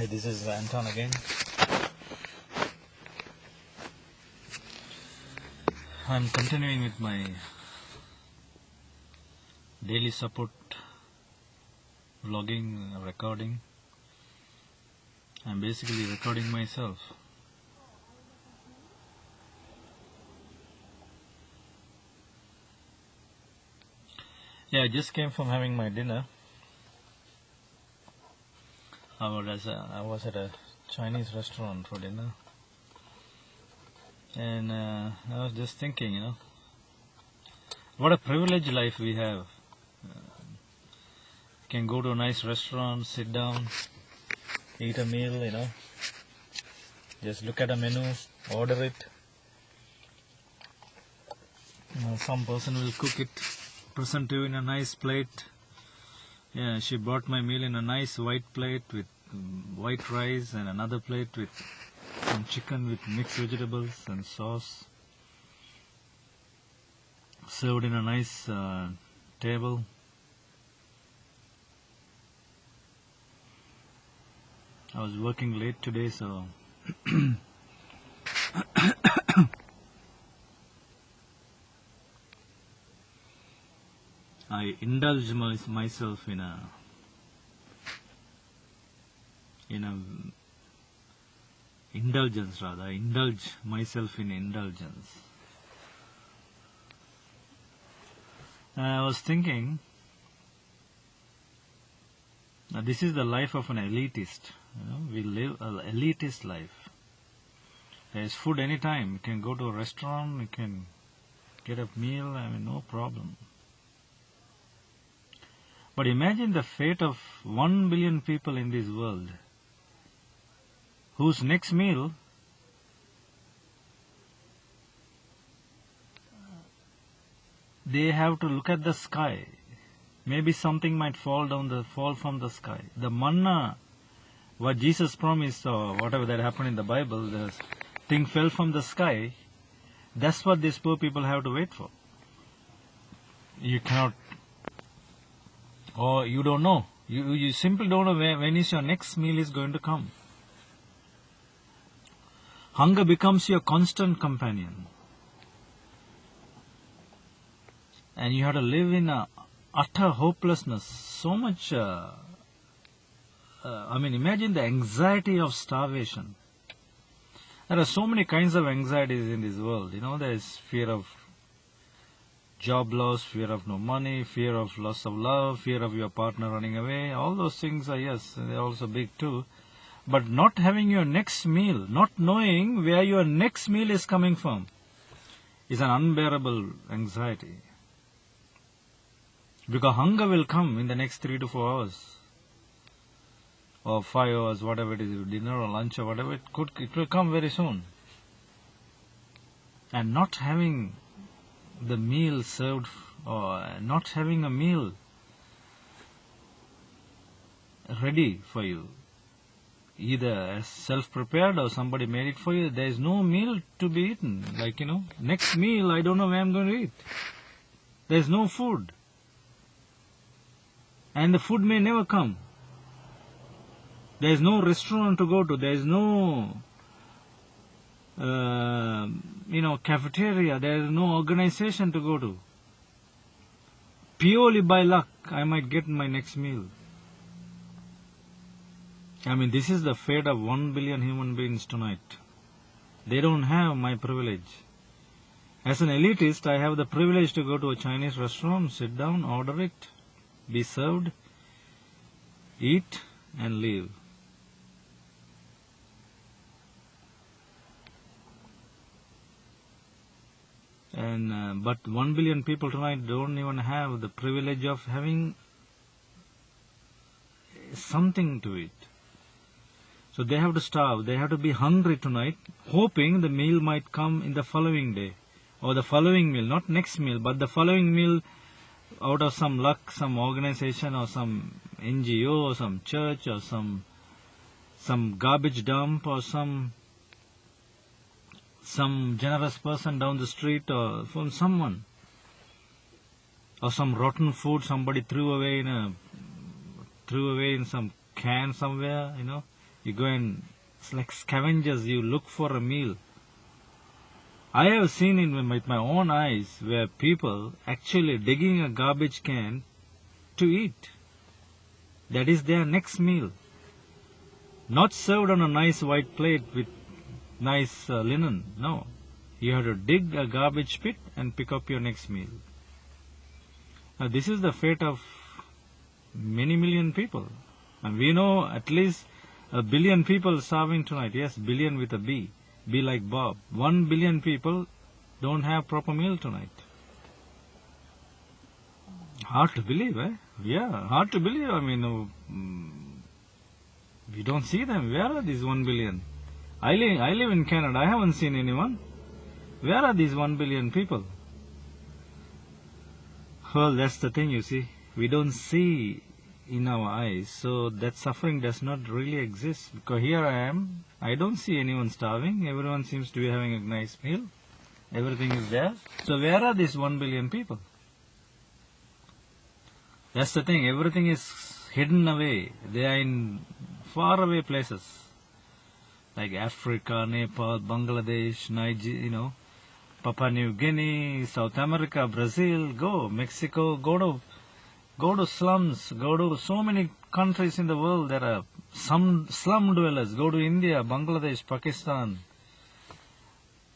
Hi, this is Anton again. I'm continuing with my daily support vlogging, recording. I'm basically recording myself. Yeah, I just came from having my dinner. I was at a Chinese restaurant for dinner. And I was just thinking, what a privileged life we have. Can go to a nice restaurant, sit down, eat a meal, just look at a menu, order it. Some person will cook it, present to you in a nice plate. Yeah, she brought my meal in a nice white plate with white rice and another plate with some chicken with mixed vegetables and sauce. Served in a nice table. I was working late today, so I indulge myself in indulgence rather. I indulge myself in indulgence. I was thinking, this is the life of an elitist. We live an elitist life. There is food anytime. You can go to a restaurant, you can get a meal, no problem. But imagine the fate of 1 billion people in this world whose next meal they have to look at the sky. Maybe something might fall from the sky. The manna, what Jesus promised or whatever that happened in the Bible, the thing fell from the sky. That's what these poor people have to wait for. You cannot, or you don't know. You simply don't know when is your next meal is going to come. Hunger becomes your constant companion. And you have to live in a utter hopelessness. So much, imagine the anxiety of starvation. There are so many kinds of anxieties in this world. There is fear of job loss, fear of no money, fear of loss of love, fear of your partner running away. All those things are, yes, they're also big too. But not having your next meal, not knowing where your next meal is coming from, is an unbearable anxiety. Because hunger will come in the next 3 to 4 hours. Or 5 hours, whatever it is, dinner or lunch or whatever, it will come very soon. And not having the meal served, or not having a meal ready for you, either as self-prepared or somebody made it for you, there is no meal to be eaten. Next meal, I don't know where I'm going to eat. There is no food. And the food may never come. There is no restaurant to go to. There is no, cafeteria. There is no organization to go to. Purely by luck, I might get my next meal. This is the fate of 1 billion human beings tonight. They don't have my privilege. As an elitist, I have the privilege to go to a Chinese restaurant, sit down, order it, be served, eat, and leave. But 1 billion people tonight don't even have the privilege of having something to eat. So they have to starve. They have to be hungry tonight, hoping the meal might come in the following day, or the following meal, not next meal, but the following meal out of some luck, some organization or some NGO or some church or some garbage dump or some generous person down the street or from someone, or some rotten food somebody threw away in some can somewhere, You go and, it's like scavengers, you look for a meal. I have seen with my own eyes where people actually digging a garbage can to eat. That is their next meal. Not served on a nice white plate with nice linen. No. You have to dig a garbage pit and pick up your next meal. Now, this is the fate of many million people. And we know at least a billion people starving tonight. Yes, billion with a B. Be like Bob. 1 billion people don't have proper meal tonight. Hard to believe, eh? Yeah, hard to believe. I mean, we don't see them. Where are these 1 billion? I live in Canada. I haven't seen anyone. Where are these 1 billion people? Well, that's the thing, you see. We don't see in our eyes. So that suffering does not really exist. Because here I am. I don't see anyone starving. Everyone seems to be having a nice meal. Everything is there. So where are these 1 billion people? That's the thing. Everything is hidden away. They are in far away places. Like Africa, Nepal, Bangladesh, Nigeria, Papua New Guinea, South America, Brazil, go. Mexico, go to slums, go to so many countries in the world. There are some slum dwellers. Go to India, Bangladesh, Pakistan.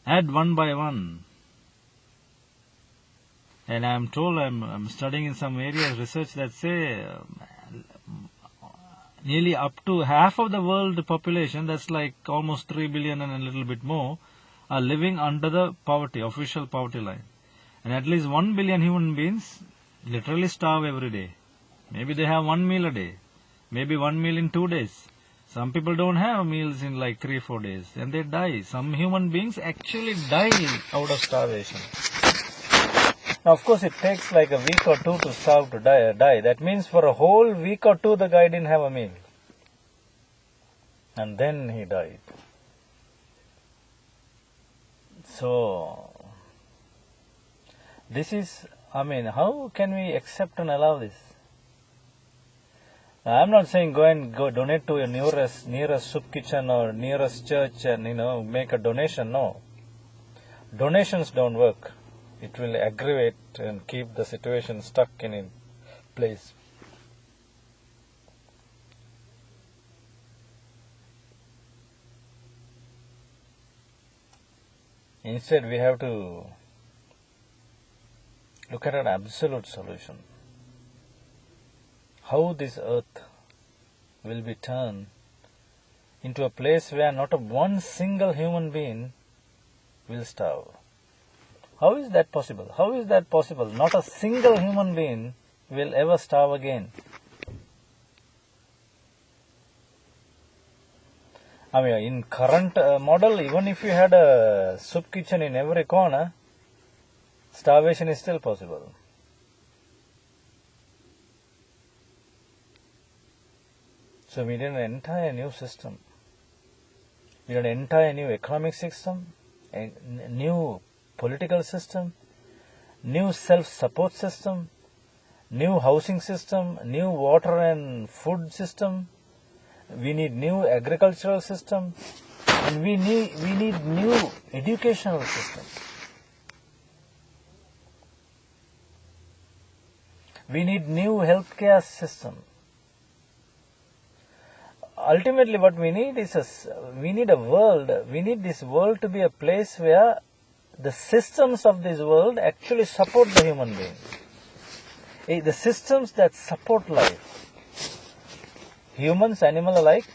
Add one by one. And I'm told I'm studying in some areas research that say nearly up to half of the world population, that's like almost 3 billion and a little bit more, are living under the official poverty line. And at least 1 billion human beings literally starve every day. Maybe they have 1 meal a day. Maybe 1 meal in 2 days. Some people don't have meals in like 3-4 days and they die. Some human beings actually die out of starvation. Now, of course, it takes like a week or two to starve to die. That means for a whole week or two, the guy didn't have a meal. And then he died. So, this is, how can we accept and allow this? Now, I'm not saying go donate to your nearest soup kitchen or nearest church and, make a donation. No. Donations don't work. It will aggravate and keep the situation stuck in a place. Instead, we have to look at an absolute solution. How this earth will be turned into a place where not one single human being will starve. How is that possible? How is that possible? Not a single human being will ever starve again. In current model, even if you had a soup kitchen in every corner, starvation is still possible. So we need an entire new system. We need an entire new economic system, a new political system, new self-support system, new housing system, new water and food system. We need new agricultural system, and we need new educational system. We need new healthcare system. Ultimately, what we need is we need this world to be a place where the systems of this world actually support the human being. The systems that support life. Humans, animal alike,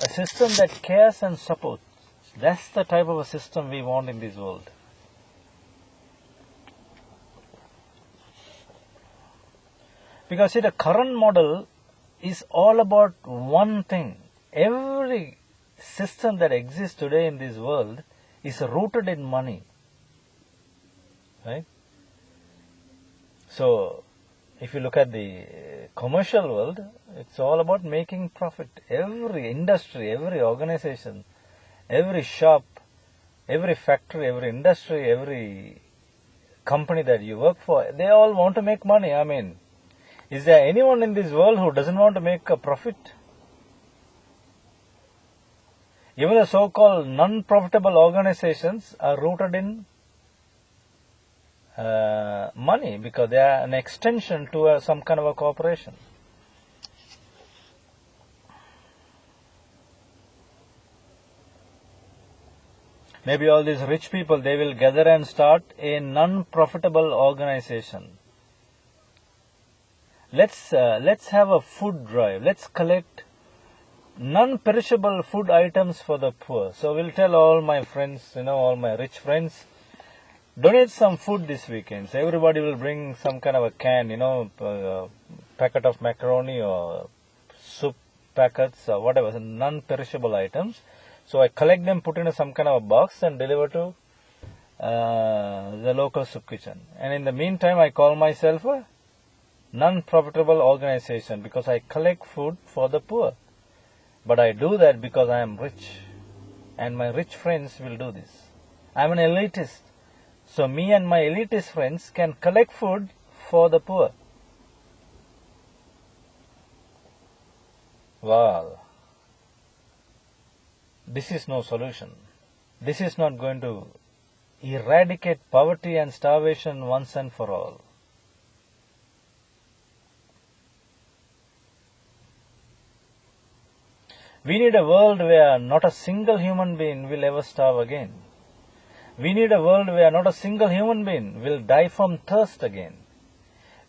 a system that cares and supports. That's the type of a system we want in this world. Because see, the current model is all about one thing. Every system that exists today in this world is rooted in money. Right? So, if you look at the commercial world, it's all about making profit. Every industry, every organization, every shop, every factory, every industry, every company that you work for, they all want to make money. Is there anyone in this world who doesn't want to make a profit? Even the so-called non-profitable organizations are rooted in money because they are an extension to some kind of a corporation. Maybe all these rich people, they will gather and start a non-profitable organization. Let's have a food drive. Let's collect non-perishable food items for the poor. So we'll tell all my friends, all my rich friends, donate some food this weekend. So everybody will bring some kind of a can, packet of macaroni or soup packets or whatever, non-perishable items. So I collect them, put in some kind of a box and deliver to the local soup kitchen. And in the meantime, I call myself a non-profitable organization because I collect food for the poor. But I do that because I am rich. And my rich friends will do this. I am an elitist. So me and my elitist friends can collect food for the poor. Well, this is no solution. This is not going to eradicate poverty and starvation once and for all. We need a world where not a single human being will ever starve again. We need a world where not a single human being will die from thirst again.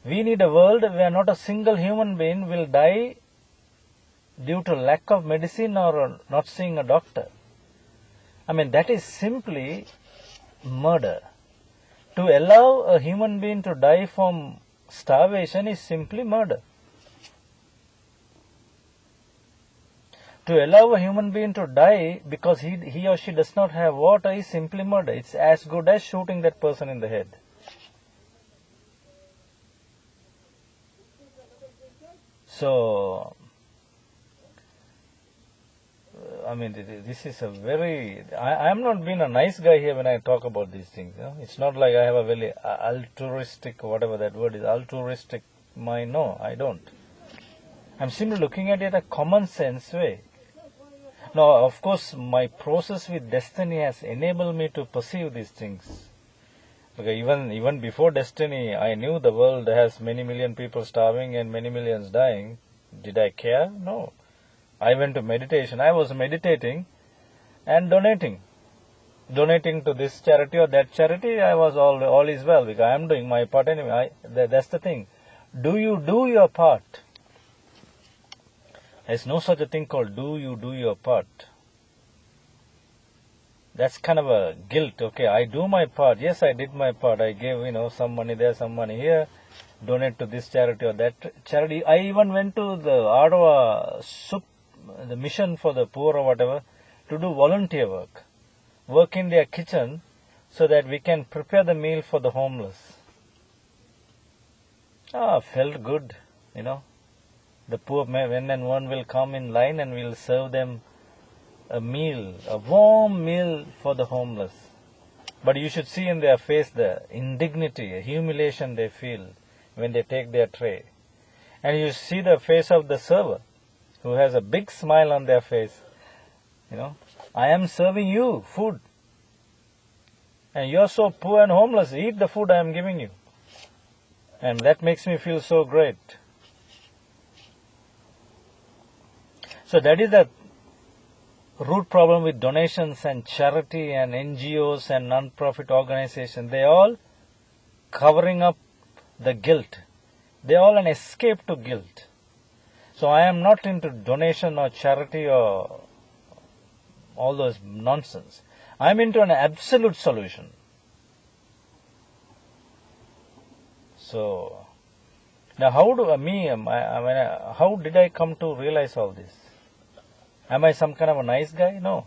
We need a world where not a single human being will die due to lack of medicine or not seeing a doctor. I mean, that is simply murder. To allow a human being to die from starvation is simply murder. To allow a human being to die because he or she does not have water is simply murder. It's as good as shooting that person in the head. So, I mean, this is a very... I am not being a nice guy here when I talk about these things. It's not like I have a very altruistic, whatever that word is, altruistic mind. No, I don't. I'm simply looking at it a common sense way. Now, of course, my process with destiny has enabled me to perceive these things. Because even before destiny, I knew the world has many million people starving and many millions dying. Did I care? No. I went to meditation. I was meditating and donating. Donating to this charity or that charity, I was all is well because I am doing my part anyway. That's the thing. Do you do your part? There's no such a thing called do you do your part. That's kind of a guilt. Okay, I do my part. Yes, I did my part. I gave, some money there, some money here. Donate to this charity or that charity. I even went to the Ottawa the mission for the poor or whatever, to do volunteer work. Work in their kitchen so that we can prepare the meal for the homeless. Felt good, The poor men and women will come in line and we'll serve them a meal, a warm meal for the homeless. But you should see in their face the indignity, humiliation they feel when they take their tray. And you see the face of the server who has a big smile on their face. I am serving you food. And you're so poor and homeless, eat the food I am giving you. And that makes me feel so great. So that is the root problem with donations and charity and NGOs and non-profit organizations. They all covering up the guilt. They all an escape to guilt. So I am not into donation or charity or all those nonsense. I am into an absolute solution. So now how did I come to realize all this? Am I some kind of a nice guy? No.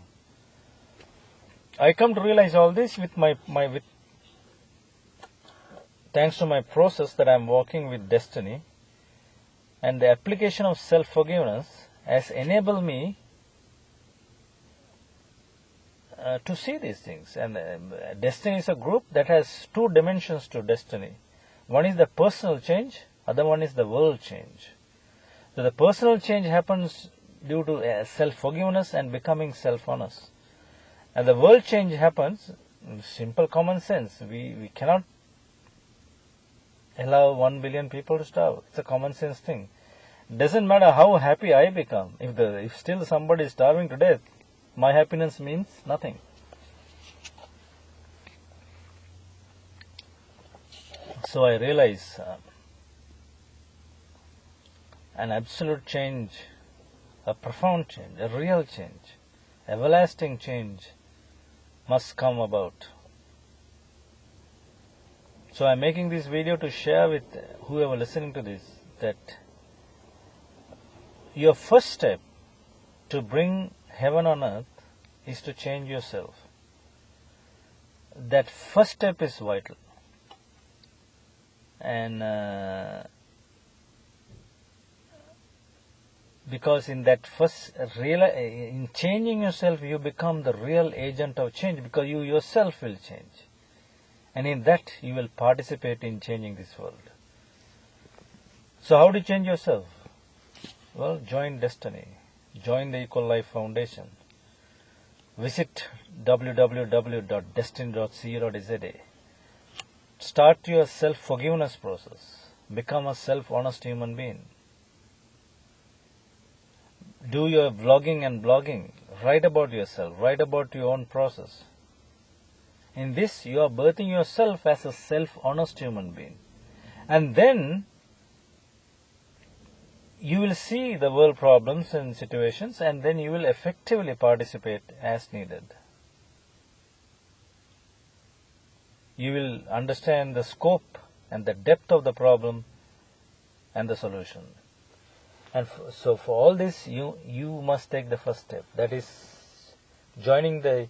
I come to realize all this with thanks to my process that I am walking with destiny, and the application of self-forgiveness has enabled me to see these things. And destiny is a group that has two dimensions to destiny. One is the personal change, other one is the world change. So the personal change happens due to self-forgiveness and becoming self-honest. And the world change happens, simple common sense. We cannot allow 1 billion people to starve. It's a common sense thing. Doesn't matter how happy I become. If still somebody is starving to death, my happiness means nothing. So I realize an absolute change, a profound change, a real change, everlasting change must come about. So I'm making this video to share with whoever listening to this that your first step to bring heaven on earth is to change yourself. That first step is vital. And because in that first in changing yourself, you become the real agent of change, because you yourself will change. And in that, you will participate in changing this world. So how do you change yourself? Well, join Destiny. Join the Equal Life Foundation. Visit www.destiny.co.za. Start your self-forgiveness process. Become a self-honest human being. Do your vlogging and blogging. Write about yourself. Write about your own process. In this, you are birthing yourself as a self-honest human being. And then, you will see the world problems and situations, and then you will effectively participate as needed. You will understand the scope and the depth of the problem and the solution. And so for all this, you must take the first step. That is joining the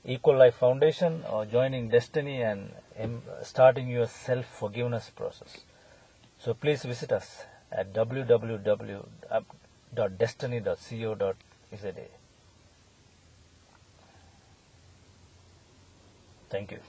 Equal Life Foundation or joining Destiny and starting your self-forgiveness process. So please visit us at www.destiny.co.za. Thank you.